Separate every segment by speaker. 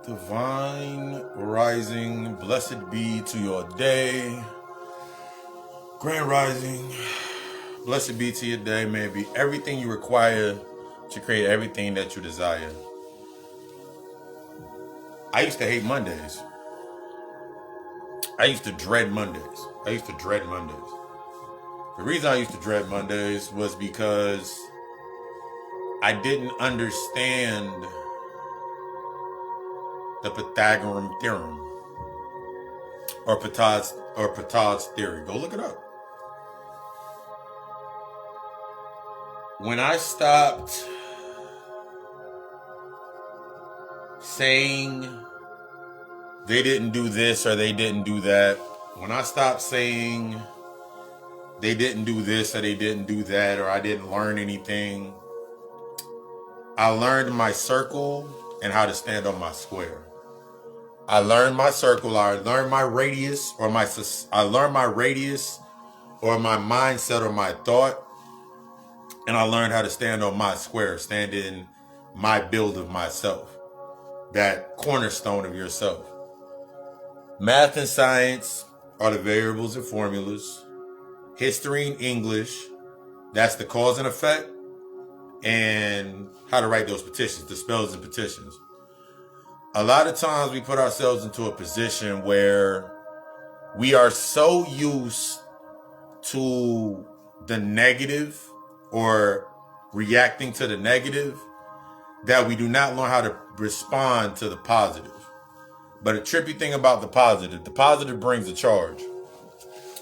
Speaker 1: Divine rising, blessed be to your day. Grand rising, blessed be to your day. May it be everything you require to create everything that you desire. I used to hate Mondays. I used to dread Mondays. The reason I used to dread Mondays was because I didn't understand the Pythagorean theorem or Petit's theory. Go look it up. When I stopped saying they didn't do this or they didn't do that, when I stopped saying they didn't do this or they didn't do that or I didn't learn anything, I learned my circle and how to stand on my square. I learned my circle, I learned my radius or my mindset or my thought, and I learned how to stand on my square, stand in my build of myself, that cornerstone of yourself. Math and science are the variables and formulas. History and English, that's the cause and effect, and how to write those petitions, the spells and petitions. A lot of times we put ourselves into a position where we are so used to the negative or reacting to the negative that we do not learn how to respond to the positive. But a trippy thing about the positive brings a charge.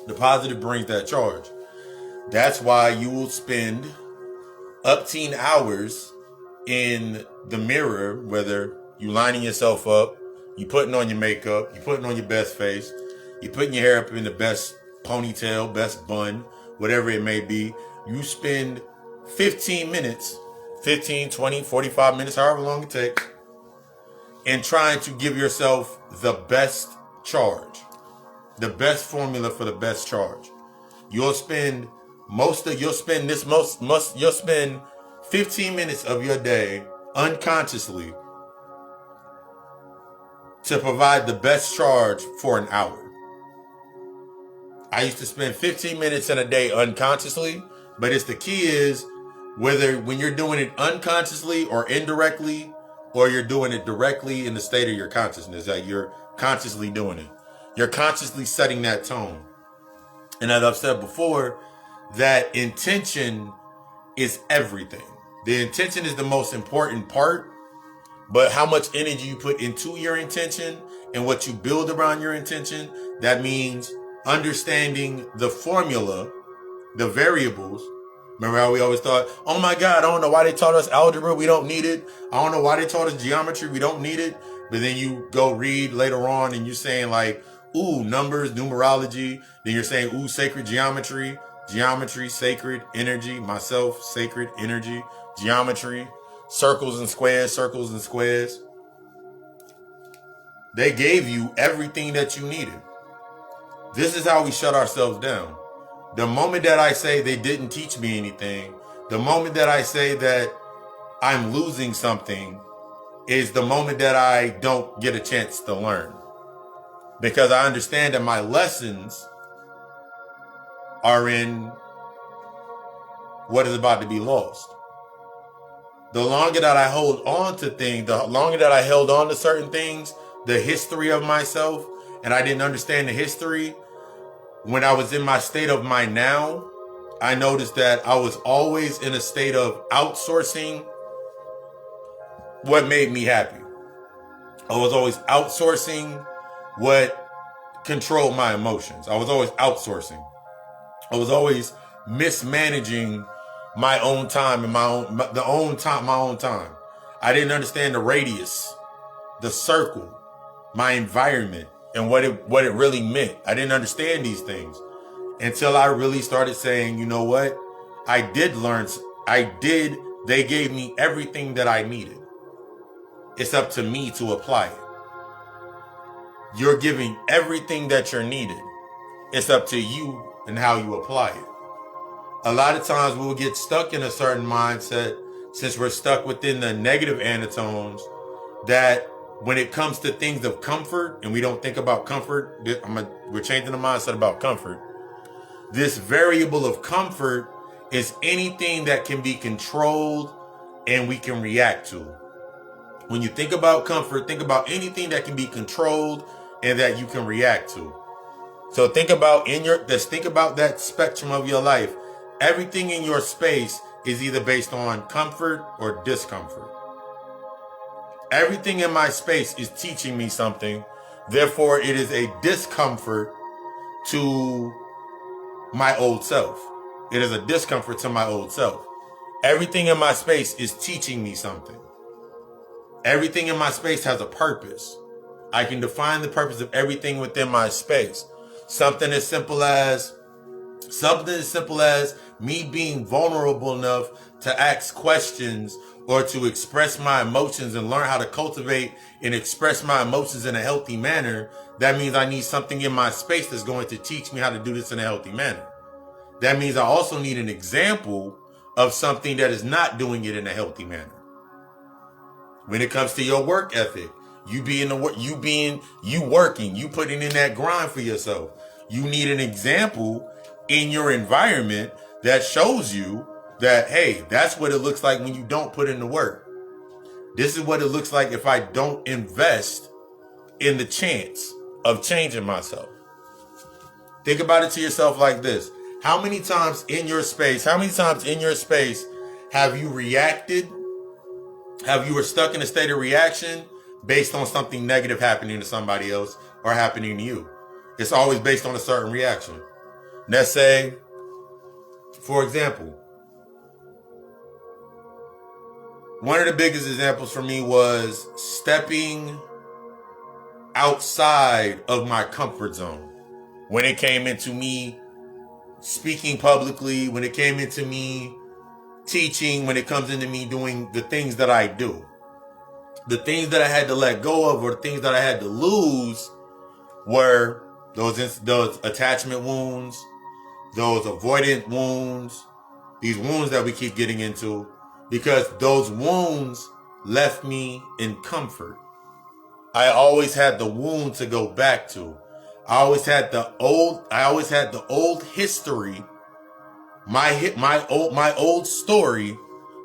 Speaker 1: The positive brings that charge. That's why you will spend up to hours in the mirror, whether you lining yourself up, you putting on your makeup, you putting on your best face, you putting your hair up in the best ponytail, best bun, whatever it may be. You spend 15 minutes, 15, 20, 45 minutes, however long it takes, in trying to give yourself the best charge, the best formula for the best charge. You'll spend 15 minutes of your day unconsciously to provide the best charge for an hour. I used to spend 15 minutes in a day unconsciously, but the key is whether when you're doing it unconsciously or indirectly, or you're doing it directly in the state of your consciousness, that you're consciously doing it. You're consciously setting that tone. And as I've said before, that intention is everything. The intention is the most important part, but how much energy you put into your intention and what you build around your intention, that means understanding the formula, the variables. Remember how we always thought, oh my God, I don't know why they taught us algebra, we don't need it. I don't know why they taught us geometry, we don't need it. But then you go read later on and you're saying like, ooh, numbers, numerology. Then you're saying, ooh, sacred geometry, sacred energy, myself, sacred energy, geometry, circles and squares. They gave you everything that you needed. This is how we shut ourselves down. The moment that I say they didn't teach me anything, the moment that I say that I'm losing something, is the moment that I don't get a chance to learn. Because I understand that my lessons are in what is about to be lost. The longer that I hold on to things, the longer that I held on to certain things, the history of myself, and I didn't understand the history, when I was in my state of mind now, I noticed that I was always in a state of outsourcing what made me happy. I was always outsourcing what controlled my emotions. I was always outsourcing. I was always mismanaging my own time and my own time. I didn't understand the radius, the circle, my environment, and what it really meant. I didn't understand these things until I really started saying, you know what? I did learn. They gave me everything that I needed. It's up to me to apply it. You're giving everything that you're needed. It's up to you and how you apply it. A lot of times we'll get stuck in a certain mindset since we're stuck within the negative undertones that when it comes to things of comfort, and we don't think about comfort, we're changing the mindset about comfort. This variable of comfort is anything that can be controlled and we can react to. When you think about comfort, think about anything that can be controlled and that you can react to. So think about that spectrum of your life. Everything in your space is either based on comfort or discomfort. Everything in my space is teaching me something. Therefore, it is a discomfort to my old self. It is a discomfort to my old self. Everything in my space is teaching me something. Everything in my space has a purpose. I can define the purpose of everything within my space. Something as simple as me being vulnerable enough to ask questions or to express my emotions and learn how to cultivate and express my emotions in a healthy manner. That means I need something in my space that's going to teach me how to do this in a healthy manner. That means I also need an example of something that is not doing it in a healthy manner. When it comes to your work ethic, you working, you putting in that grind for yourself. You need an example in your environment that shows you that, hey, that's what it looks like when you don't put in the work. This is what it looks like if I don't invest in the chance of changing myself. Think about it to yourself like this. How many times in your space have you reacted? Have you were stuck in a state of reaction based on something negative happening to somebody else or happening to you? It's always based on a certain reaction. Let's say, for example, one of the biggest examples for me was stepping outside of my comfort zone. When it came into me speaking publicly, when it came into me teaching, when it comes into me doing the things that I do. The things that I had to let go of or the things that I had to lose were those attachment wounds, those avoidant wounds, these wounds that we keep getting into, because those wounds left me in comfort. I always had the wound to go back to. I always had the old history, my old story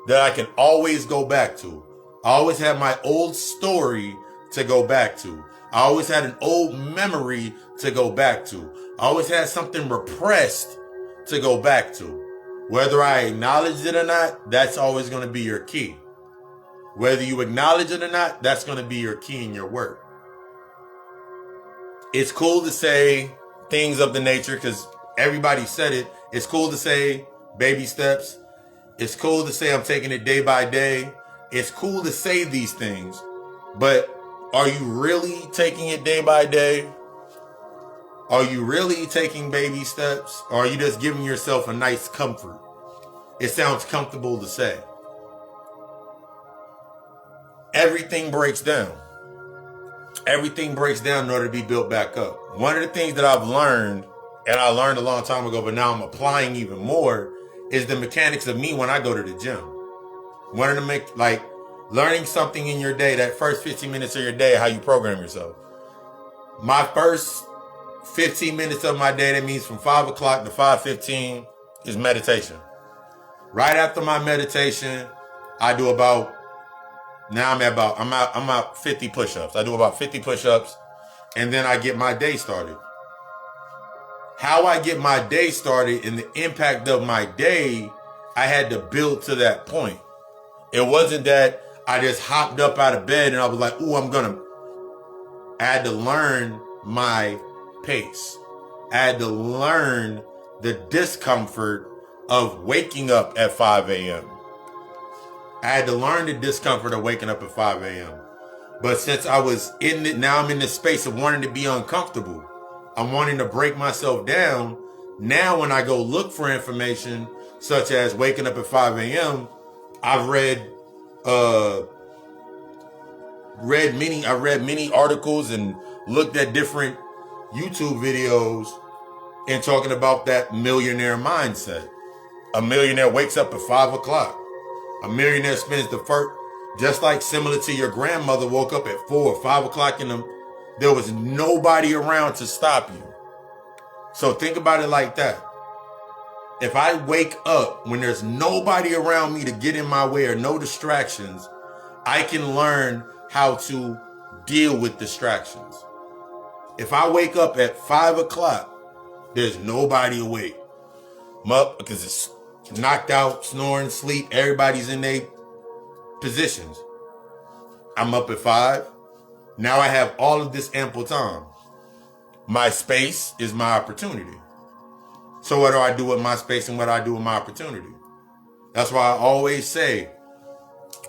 Speaker 1: that I can always go back to. I always had my old story to go back to. I always had an old memory to go back to. I always had something repressed to go back to. Whether I acknowledged it or not, that's always going to be your key. Whether you acknowledge it or not, that's going to be your key in your work. It's cool to say things of the nature because everybody said it. It's cool to say baby steps. It's cool to say I'm taking it day by day. It's cool to say these things, but are you really taking it day by day? Are you really taking baby steps? Or are you just giving yourself a nice comfort? It sounds comfortable to say. Everything breaks down. Everything breaks down in order to be built back up. One of the things that I've learned, and I learned a long time ago, but now I'm applying even more, is the mechanics of me when I go to the gym. Learning something in your day, that first 15 minutes of your day, how you program yourself. My first 15 minutes of my day, that means from 5 o'clock to 5:15, is meditation. Right after my meditation, I do about, I'm at 50 push-ups. I do about 50 push-ups, and then I get my day started. How I get my day started and the impact of my day, I had to build to that point. It wasn't that I just hopped up out of bed and I was like, I had to learn my pace. I had to learn the discomfort of waking up at 5 a.m. I had to learn the discomfort of waking up at 5 a.m. But since I was in it, now I'm in the space of wanting to be uncomfortable. I'm wanting to break myself down. Now when I go look for information, such as waking up at 5 a.m., I've read many articles and looked at different YouTube videos and talking about that millionaire mindset. A millionaire wakes up at 5 o'clock. A millionaire spends Just like similar to your grandmother woke up at 4 or 5 o'clock there was nobody around to stop you. So think about it like that. If I wake up when there's nobody around me to get in my way or no distractions, I can learn how to deal with distractions. If I wake up at 5 o'clock, there's nobody awake. I'm up because it's knocked out, snoring, sleep. Everybody's in their positions. I'm up at 5. Now I have all of this ample time. My space is my opportunity. So what do I do with my space and what do I do with my opportunity? That's why I always say,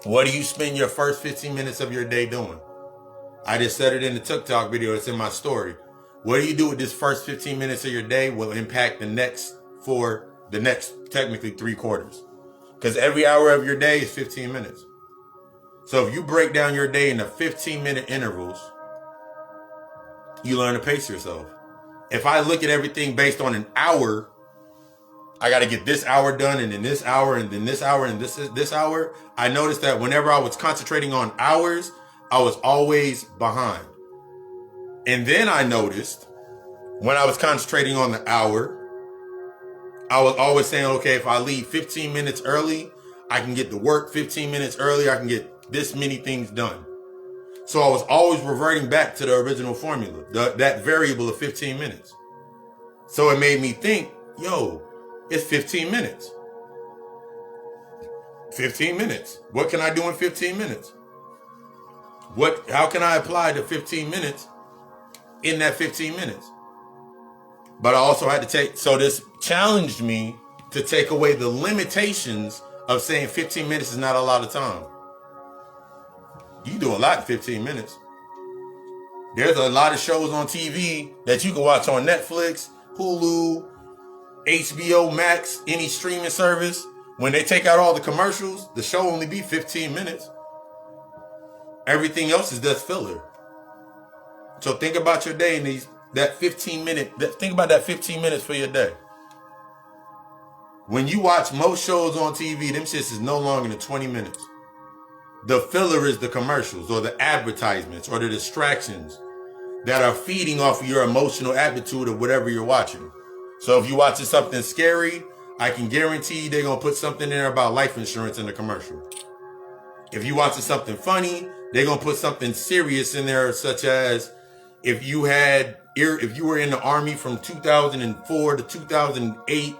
Speaker 1: what do you spend your first 15 minutes of your day doing? I just said it in the TikTok video. It's in my story. What do you do with this first 15 minutes of your day will impact the next technically 3 quarters. Because every hour of your day is 15 minutes. So if you break down your day into 15-minute intervals, you learn to pace yourself. If I look at everything based on an hour, I got to get this hour done, and then this hour, and then this hour, and this hour. I noticed that whenever I was concentrating on hours, I was always behind. And then I noticed when I was concentrating on the hour, I was always saying, okay, if I leave 15 minutes early, I can get to work 15 minutes early. I can get this many things done. So I was always reverting back to the original formula, that variable of 15 minutes. So it made me think, yo, it's 15 minutes. 15 minutes. What can I do in 15 minutes? How can I apply the 15 minutes in that 15 minutes? But I also had to so this challenged me to take away the limitations of saying 15 minutes is not a lot of time. You do a lot in 15 minutes. There's a lot of shows on TV that you can watch on Netflix, Hulu, HBO Max, any streaming service. When they take out all the commercials, the show only be 15 minutes. Everything else is just filler. So think about your day in think about that 15 minutes for your day. When you watch most shows on TV, them shits is no longer than 20 minutes. The filler is the commercials or the advertisements or the distractions that are feeding off of your emotional aptitude of whatever you're watching. So if you're watching something scary, I can guarantee they're going to put something in there about life insurance in the commercial. If you're watching something funny, they're going to put something serious in there, such as if you were in the Army from 2004 to 2008,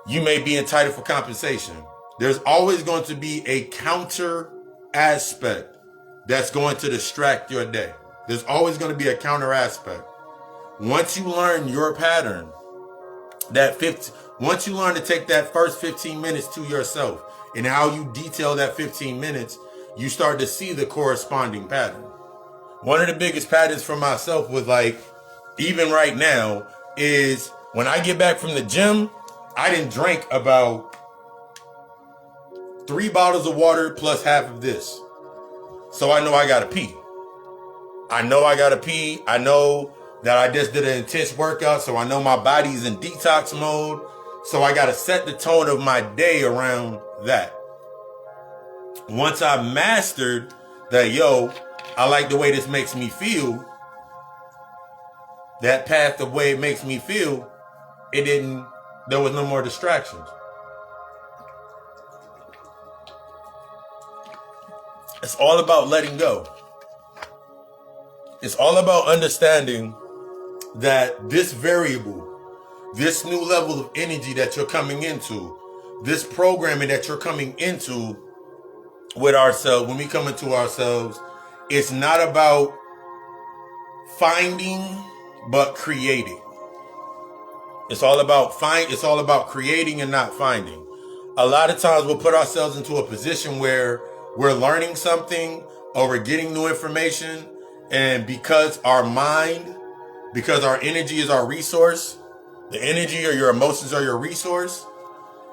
Speaker 1: you may be entitled for compensation. There's always going to be a counter aspect that's going to distract your day. There's always going to be a counter aspect. Once you learn your pattern, once you learn to take that first 15 minutes to yourself and how you detail that 15 minutes, you start to see the corresponding pattern. One of the biggest patterns for myself was even right now, is when I get back from the gym, I didn't drink about 3 bottles of water plus half of this. So I know I gotta pee. I know that I just did an intense workout, so I know my body's in detox mode. So I gotta set the tone of my day around that. Once I mastered that, I like the way this makes me feel, that path of way it makes me feel, there was no more distractions. It's all about letting go. It's all about understanding that this variable, this new level of energy that you're coming into, this programming that you're coming into with ourselves, when we come into ourselves, it's not about finding, but creating. It's all about creating and not finding. A lot of times we'll put ourselves into a position where we're learning something or we're getting new information, and because our energy is our resource, the energy or your emotions are your resource.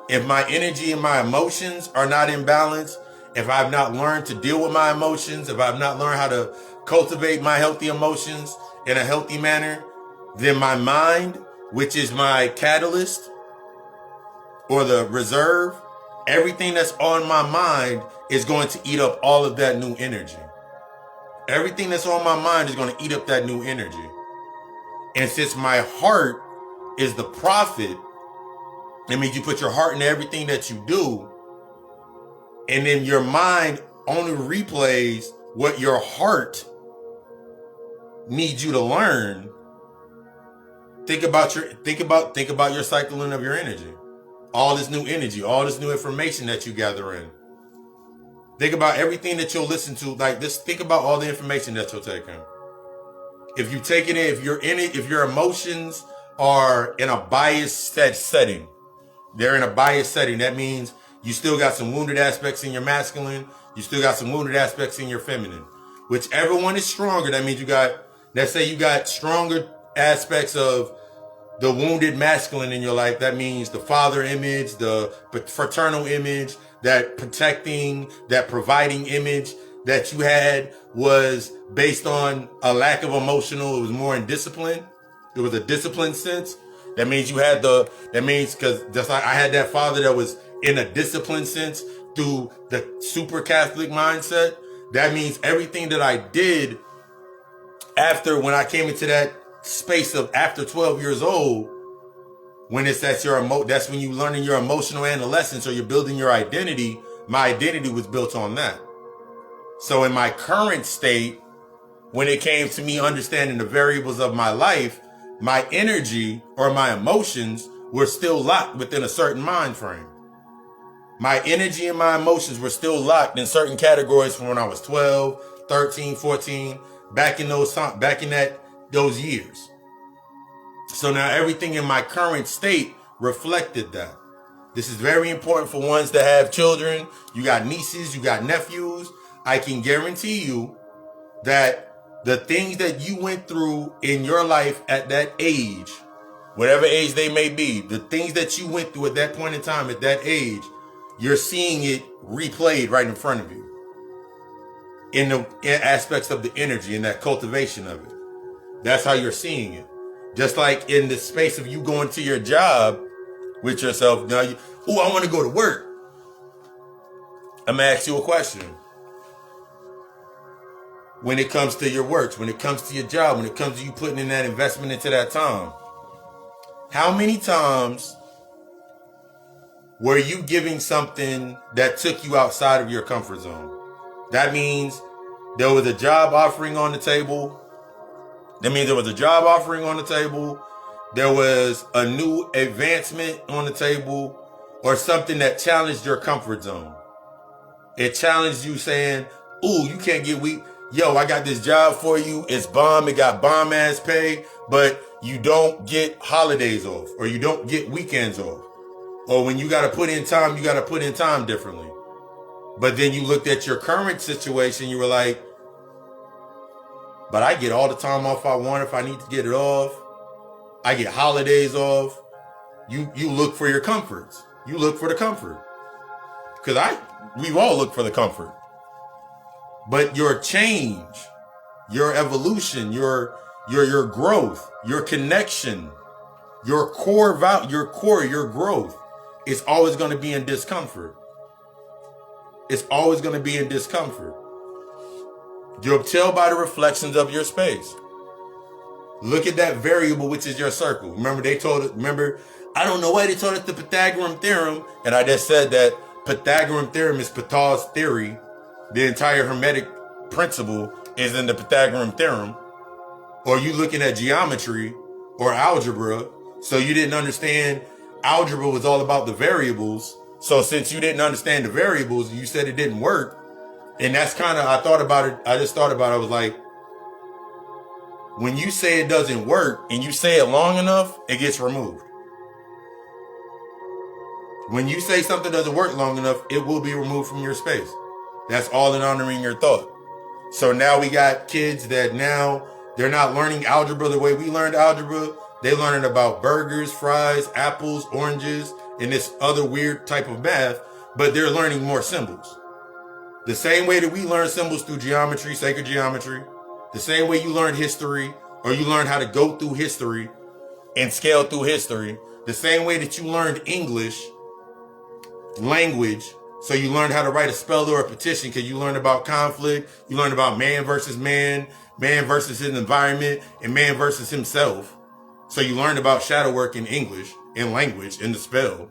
Speaker 1: If my energy and my emotions are not in balance, if I've not learned to deal with my emotions, if I've not learned how to cultivate my healthy emotions in a healthy manner, then my mind, which is my catalyst or the reserve, everything that's on my mind is going to eat up all of that new energy. Everything that's on my mind is going to eat up that new energy. And since my heart is the prophet, that means you put your heart into everything that you do, and then your mind only replays what your heart needs you to learn. Think about your cycling of your energy. All this new energy, all this new information that you gather in. Think about everything that you'll listen to. Like this, think about all the information that you'll take in. If you take it in, if you're in it, if your emotions are in a biased setting, they're in a biased setting. That means you still got some wounded aspects in your masculine. You still got some wounded aspects in your feminine. Whichever one is stronger, that means let's say you got stronger aspects of the wounded masculine in your life. That means the father image, the fraternal image, that protecting, that providing image that you had was based on a lack of emotional. It was more in discipline. It was a disciplined sense. That means because just like I had that father that was in a disciplined sense through the super Catholic mindset. That means everything that I did when I came into that space of after 12 years old, when that's when you learning your emotional adolescence or you're building your identity. My identity was built on that. So in my current state, when it came to me understanding the variables of my life, my energy or my emotions were still locked within a certain mind frame. My energy and my emotions were still locked in certain categories from when I was 12, 13, 14, back in those years. So now everything in my current state reflected that. This is very important for ones that have children. You got nieces, you got nephews. I can guarantee you that the things that you went through in your life at that age, whatever age they may be, the things that you went through at that point in time, at that age, you're seeing it replayed right in front of you in the aspects of the energy and that cultivation of it. That's how you're seeing it. Just like in the space of you going to your job with yourself. Now, I want to go to work. I'm going to ask you a question. When it comes to your works, when it comes to your job, when it comes to you putting in that investment into that time, how many times were you giving something that took you outside of your comfort zone? That means there was a job offering on the table. There was a new advancement on the table, or something that challenged your comfort zone. It challenged you saying, ooh, you can't get weak. Yo, I got this job for you. It's bomb. It got bomb ass pay, but you don't get holidays off, or you don't get weekends off. Or when you got to put in time, you got to put in time differently. But then you looked at your current situation. You were like, but I get all the time off I want if I need to get it off. I get holidays off. You look for your comforts. You look for the comfort. Because we've all looked for the comfort. But your change, your evolution, your growth, your connection, your growth is always going to be in discomfort. It's always going to be in discomfort. You'll tell by the reflections of your space. Look at that variable, which is your circle. Remember, I don't know why they told us the Pythagorean theorem, and I just said that Pythagorean theorem is Ptah's theory. The entire Hermetic principle is in the Pythagorean theorem. Or you looking at geometry or algebra, so you didn't understand algebra was all about the variables. So since you didn't understand the variables, you said it didn't work. And that's kind of, I just thought about it. I was like, when you say it doesn't work and you say it long enough, it gets removed. When you say something doesn't work long enough, it will be removed from your space. That's all in honoring your thought. So now we got kids that now they're not learning algebra the way we learned algebra. They're learning about burgers, fries, apples, oranges, and this other weird type of math, but they're learning more symbols. The same way that we learn symbols through geometry, sacred geometry, the same way you learn history, or you learn how to go through history and scale through history, the same way that you learned English language. So you learned how to write a spell or a petition because you learned about conflict. You learned about man versus man, man versus his environment, and man versus himself. So you learned about shadow work in English, in language, in the spell.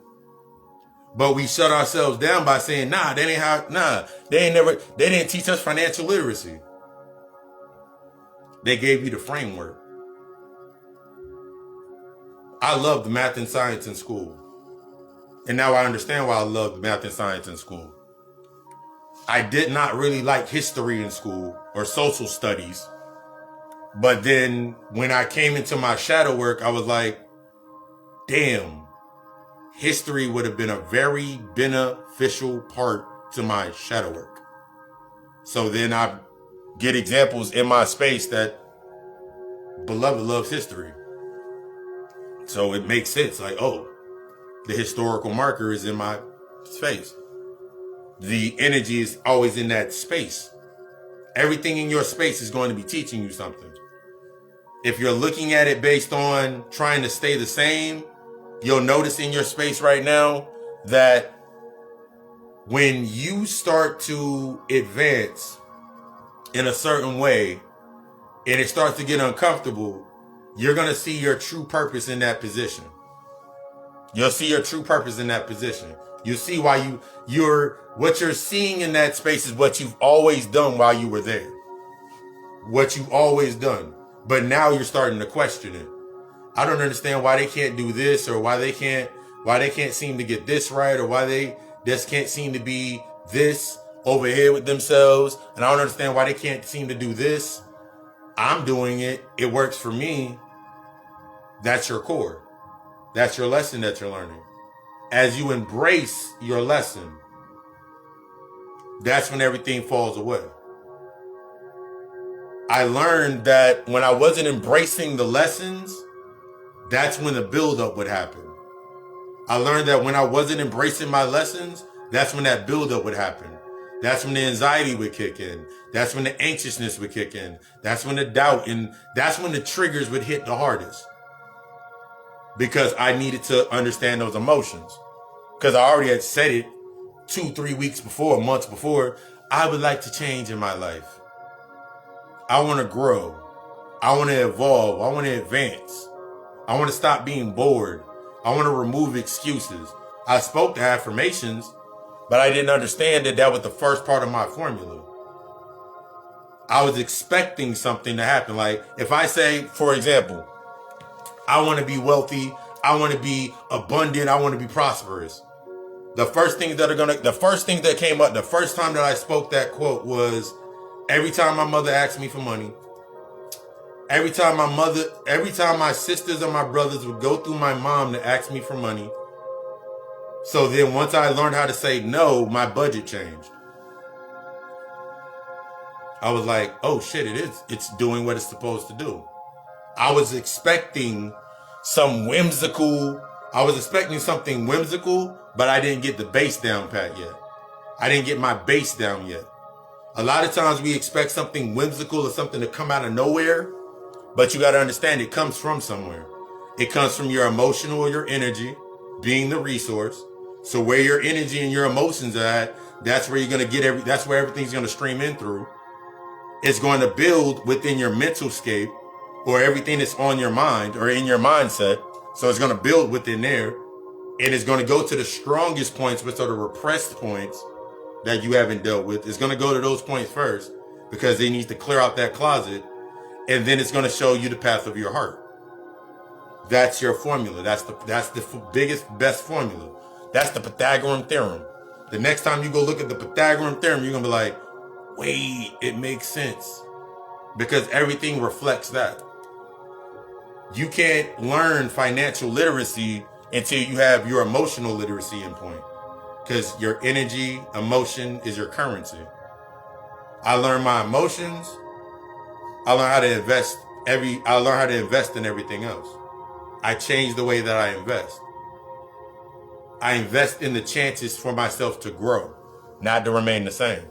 Speaker 1: But we shut ourselves down by saying, they didn't teach us financial literacy. They gave you the framework. I loved math and science in school. And now I understand why I loved math and science in school. I did not really like history in school or social studies. But then when I came into my shadow work, I was like, damn, history would have been a very beneficial part to my shadow work. So then I get examples in my space that beloved loves history. So it makes sense. Like, oh, the historical marker is in my space. The energy is always in that space. Everything in your space is going to be teaching you something. If you're looking at it based on trying to stay the same, you'll notice in your space right now that when you start to advance in a certain way and it starts to get uncomfortable, you're going to see your true purpose in that position. You'll see your true purpose in that position. You'll see why what you're seeing in that space is what you've always done while you were there. What you've always done. But now you're starting to question it. I don't understand why they can't do this, or why they can't seem to get this right, or why they just can't seem to be this over here with themselves. And I don't understand why they can't seem to do this. I'm doing it. It works for me. That's your core. That's your lesson that you're learning. As you embrace your lesson, that's when everything falls away. I learned that when I wasn't embracing the lessons, that's when the buildup would happen. I learned that when I wasn't embracing my lessons, that's when that buildup would happen. That's when the anxiety would kick in. That's when the anxiousness would kick in. That's when the doubt, and that's when the triggers would hit the hardest. Because I needed to understand those emotions. Because I already had said it 2-3 weeks before, months before. I would like to change in my life. I want to grow. I want to evolve. I want to advance. I want to stop being bored. I want to remove excuses. I spoke the affirmations, but I didn't understand that was the first part of my formula. I was expecting something to happen. Like if I say, for example, I want to be wealthy, I want to be abundant, I want to be prosperous. The first thing that came up, the first time that I spoke that quote was, every time my mother asked me for money, every time my sisters or my brothers would go through my mom to ask me for money. So then once I learned how to say no, my budget changed. I was like, oh shit, it's doing what it's supposed to do. I was expecting something whimsical, but I didn't get the base down pat yet. I didn't get my base down yet. A lot of times we expect something whimsical or something to come out of nowhere, but you got to understand it comes from somewhere. It comes from your emotional or your energy being the resource. So where your energy and your emotions are at, that's where you're going to get that's where everything's going to stream in through. It's going to build within your mental scape, or everything that's on your mind or in your mindset. So it's going to build within there, and it's going to go to the strongest points, which are the repressed points that you haven't dealt with. It's going to go to those points first because they need to clear out that closet, and then it's going to show you the path of your heart. That's your formula. That's the biggest, best formula. That's the Pythagorean theorem. The next time you go look at the Pythagorean theorem, you're going to be like, wait, it makes sense. Because everything reflects that. You can't learn financial literacy until you have your emotional literacy in point. Because your energy, emotion is your currency. I learned my emotions. I learned how to invest in everything else. I changed the way that I invest. I invest in the chances for myself to grow, not to remain the same.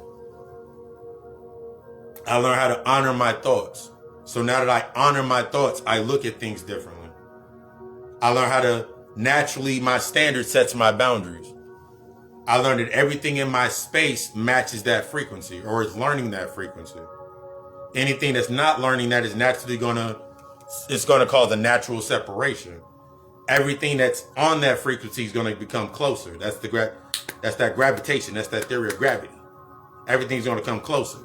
Speaker 1: I learned how to honor my thoughts. So now that I honor my thoughts, I look at things differently. I learned how to naturally, my standard sets my boundaries. I learned that everything in my space matches that frequency or is learning that frequency. Anything that's not learning that is naturally it's gonna cause a natural separation. Everything that's on that frequency is gonna become closer. That's that gravitation. That's that theory of gravity. Everything's gonna come closer.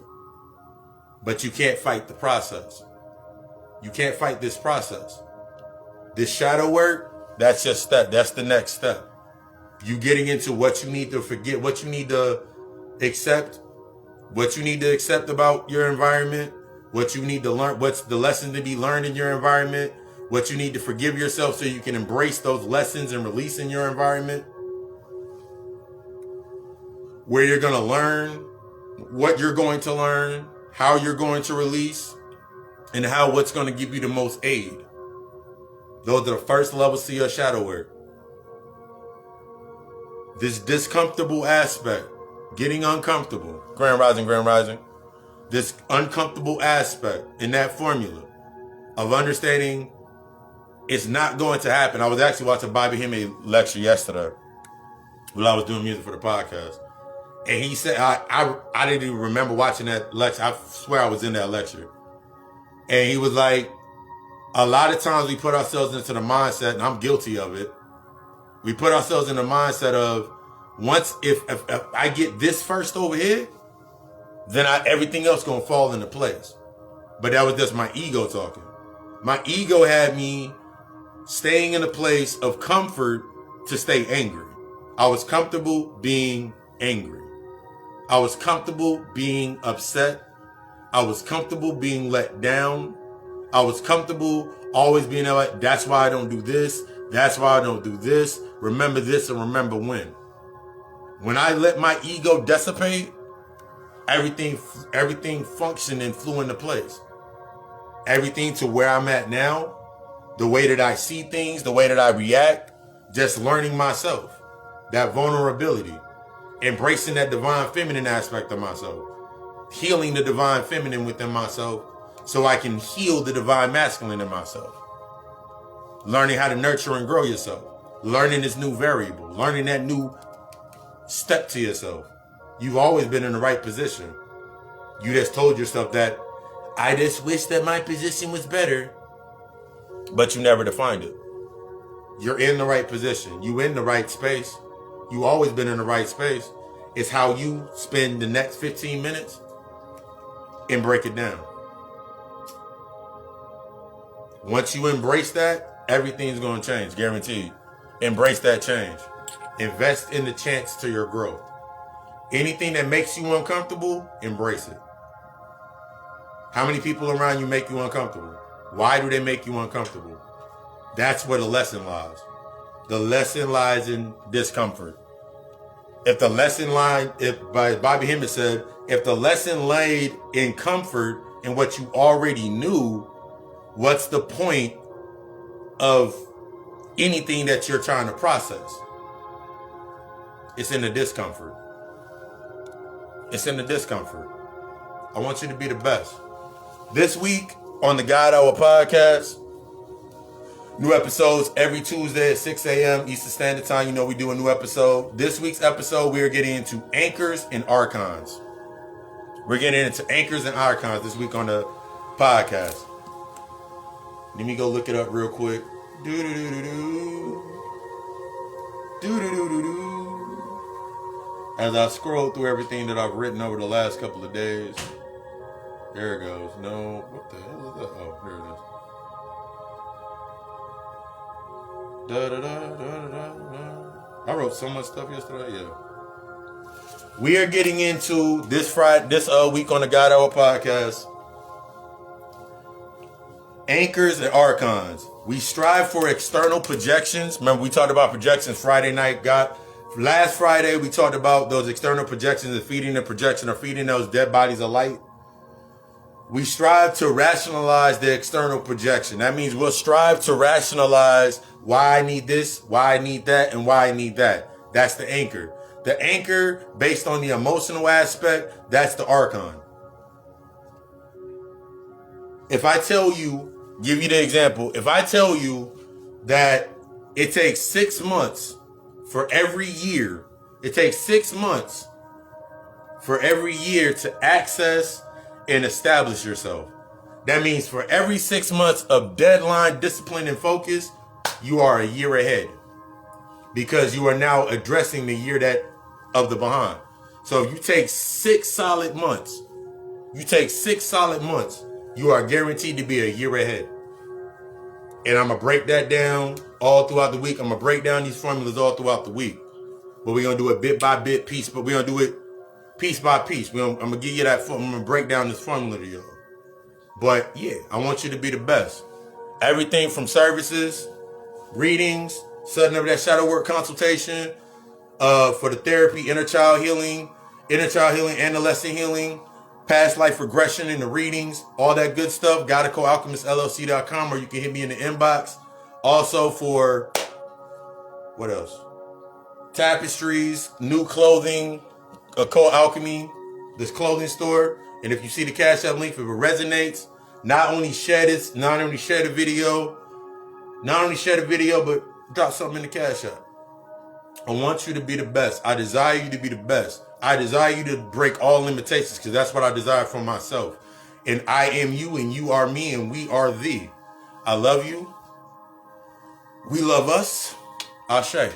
Speaker 1: But you can't fight the process. You can't fight this process. This shadow work, that's just that's the next step. You getting into what you need to forget, what you need to accept, what you need to accept about your environment, what you need to learn, what's the lesson to be learned in your environment, what you need to forgive yourself so you can embrace those lessons and release in your environment, where you're going to learn, what you're going to learn, how you're going to release, and what's going to give you the most aid. Those are the first levels to your shadow work. This discomfortable aspect, getting uncomfortable, grand rising, this uncomfortable aspect in that formula of understanding it's not going to happen. I was actually watching Bobby Hemme lecture yesterday while I was doing music for the podcast. And he said, I didn't even remember watching that lecture. I swear I was in that lecture. And he was like, a lot of times we put ourselves into the mindset, and I'm guilty of it. We put ourselves in the mindset of if I get this first over here, then everything else gonna fall into place. But that was just my ego talking. My ego had me staying in a place of comfort to stay angry. I was comfortable being angry. I was comfortable being upset. I was comfortable being let down. I was comfortable always being like, that's why I don't do this. That's why I don't do this. Remember this and remember when. When I let my ego dissipate, everything functioned and flew into place. Everything to where I'm at now, the way that I see things, the way that I react, just learning myself, that vulnerability, embracing that divine feminine aspect of myself, healing the divine feminine within myself so I can heal the divine masculine in myself. Learning how to nurture and grow yourself, learning this new variable, learning that new step to yourself. You've always been in the right position. You just told yourself that, I just wish that my position was better, but you never defined it. You're in the right position. You in the right space. You always been in the right space. It's how you spend the next 15 minutes and break it down. Once you embrace that, everything's going to change, guaranteed. Embrace that change. Invest in the chance to your growth. Anything that makes you uncomfortable, embrace it. How many people around you make you uncomfortable? Why do they make you uncomfortable? That's where the lesson lies. The lesson lies in discomfort. If the lesson Bobby Hemme said, if the lesson laid in comfort in what you already knew, what's the point of anything that you're trying to process? It's in the discomfort. It's in the discomfort. I want you to be the best. This week on the God Hour podcast, new episodes every Tuesday at 6 a.m. Eastern Standard Time. You know we do a new episode. This week's episode, we are getting into anchors and archons. We're getting into anchors and archons this week on the podcast. Let me go look it up real quick. As I scroll through everything that I've written over the last couple of days. There it goes. No, what the hell is that? Oh, here it is. I wrote so much stuff yesterday. Yeah. We are getting into this week on the God Hour podcast. Anchors and archons. We strive for external projections. Remember, we talked about projections Friday night. Last Friday, we talked about those external projections and feeding the projection or feeding those dead bodies of light. We strive to rationalize the external projection. That means we'll strive to rationalize why I need this, why I need that, and why I need that. That's the anchor. The anchor, based on the emotional aspect, that's the archon. If I tell you, give you the example, if I tell you that it takes 6 months for every year It takes 6 months for every year to access and establish yourself. That means for every 6 months of deadline, discipline, and focus, you are a year ahead. Because you are now addressing the year that of the behind. So if you take 6 solid months, you are guaranteed to be a year ahead. And I'm going to break that down all throughout the week. I'm going to break down these formulas all throughout the week. But we're going to do it bit by bit, piece, but we're going to do it piece by piece. I'm going to give you that, I'm going to break down this formula to y'all. But yeah, I want you to be the best. Everything from services, readings, setting up that shadow work consultation, for the therapy, inner child healing, adolescent healing, past life regression in the readings, all that good stuff. GodaCoalchemistLLC.com, or you can hit me in the inbox. Also for, what else? Tapestries, new clothing, Occult Alchemy, this clothing store. And if you see the Cash App link, if it resonates, not only share the video, but drop something in the Cash App. I want you to be the best. I desire you to be the best. I desire you to break all limitations, because that's what I desire for myself. And I am you, and you are me, and we are thee. I love you. We love us. Ashe.